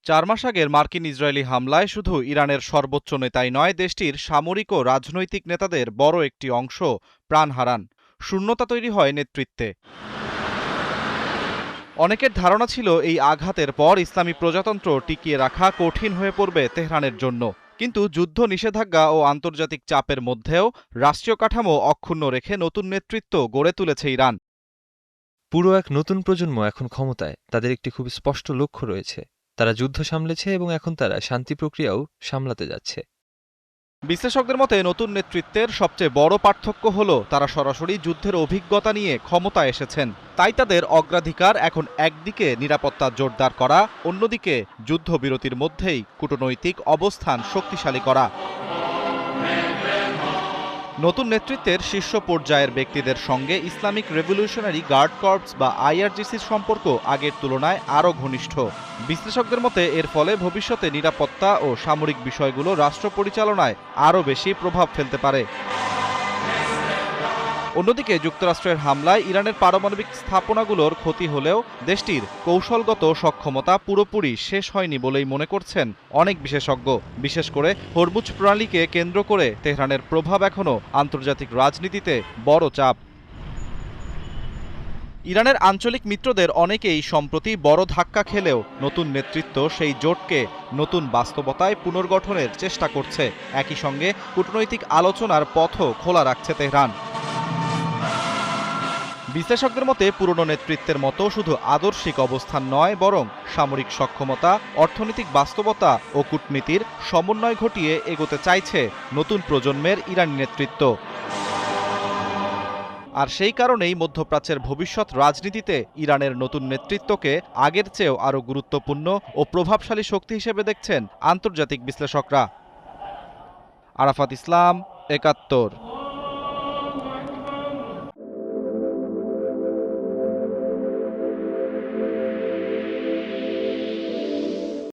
4 মাস আগের মার্কিন ইসরায়েলি হামলায় শুধু ইরানের সর্বোচ্চ নেতাই নয়, দেশটির সামরিক ও রাজনৈতিক নেতাদের বড় একটি অংশ প্রাণ হারান। শূন্যতা তৈরি হয় নেতৃত্বে। অনেকের ধারণা ছিল এই আঘাতের পর ইসলামী প্রজাতন্ত্র টিকিয়ে রাখা কঠিন হয়ে পড়বে তেহরানের জন্য। কিন্তু যুদ্ধ নিষেধাজ্ঞা ও আন্তর্জাতিক চাপের মধ্যেও রাষ্ট্রীয় কাঠামো অক্ষুণ্ণ রেখে নতুন নেতৃত্ব গড়ে তুলেছে ইরান। পুরো এক নতুন প্রজন্ম এখন ক্ষমতায়। তাদের একটি খুব স্পষ্ট লক্ষ্য রয়েছে। তারা যুদ্ধ সামলেছে এবং এখন তারা শান্তি প্রক্রিয়াও সামলাতে যাচ্ছে। বিশ্লেষকদের মতে নতুন নেতৃত্বের সবচেয়ে বড় পার্থক্য হলো তারা সরাসরি যুদ্ধের অভিজ্ঞতা নিয়ে ক্ষমতায় এসেছেন। তাই তাদের অগ্রাধিকার এখন একদিকে নিরাপত্তা জোরদার করা, অন্যদিকে যুদ্ধবিরতির মধ্যেই কূটনৈতিক অবস্থান শক্তিশালী করা। নতুন নেতৃত্বের শীর্ষ পর্যায়ের ব্যক্তিদের সঙ্গে ইসলামিক রেভলিউশনারি গার্ড কর্পস বা আইআরজিসির সম্পর্ক আগের তুলনায় আরও ঘনিষ্ঠ। বিশ্লেষকদের মতে এর ফলে ভবিষ্যতে নিরাপত্তা ও সামরিক বিষয়গুলো রাষ্ট্র পরিচালনায় আরও বেশি প্রভাব ফেলতে পারে। অন্যদিকে যুক্তরাষ্ট্রের হামলায় ইরানের পারমাণবিক স্থাপনাগুলোর ক্ষতি হলেও দেশটির কৌশলগত সক্ষমতা পুরোপুরি শেষ হয়নি বলেই মনে করছেন অনেক বিশেষজ্ঞ। বিশেষ করে হরমুজ প্রণালীকে কেন্দ্র করে তেহরানের প্রভাব এখনও আন্তর্জাতিক রাজনীতিতে বড় চাপ। ইরানের আঞ্চলিক মিত্রদের অনেকেই সম্প্রতি বড় ধাক্কা খেলেও নতুন নেতৃত্ব সেই জোটকে নতুন বাস্তবতায় পুনর্গঠনের চেষ্টা করছে। একই সঙ্গে কূটনৈতিক আলোচনার পথও খোলা রাখছে তেহরান। বিশ্লেষকদের মতে পুরনো নেতৃত্বের মতো শুধু আদর্শিক অবস্থান নয়, বরং সামরিক সক্ষমতা, অর্থনৈতিক বাস্তবতা ও কূটনীতির সমন্বয় ঘটিয়ে এগোতে চাইছে নতুন প্রজন্মের ইরানি নেতৃত্ব। আর সেই কারণেই মধ্যপ্রাচ্যের ভবিষ্যৎ রাজনীতিতে ইরানের নতুন নেতৃত্বকে আগের চেয়েও আরও গুরুত্বপূর্ণ ও প্রভাবশালী শক্তি হিসেবে দেখছেন আন্তর্জাতিক বিশ্লেষকরা। আরাফাত ইসলাম, ৭১।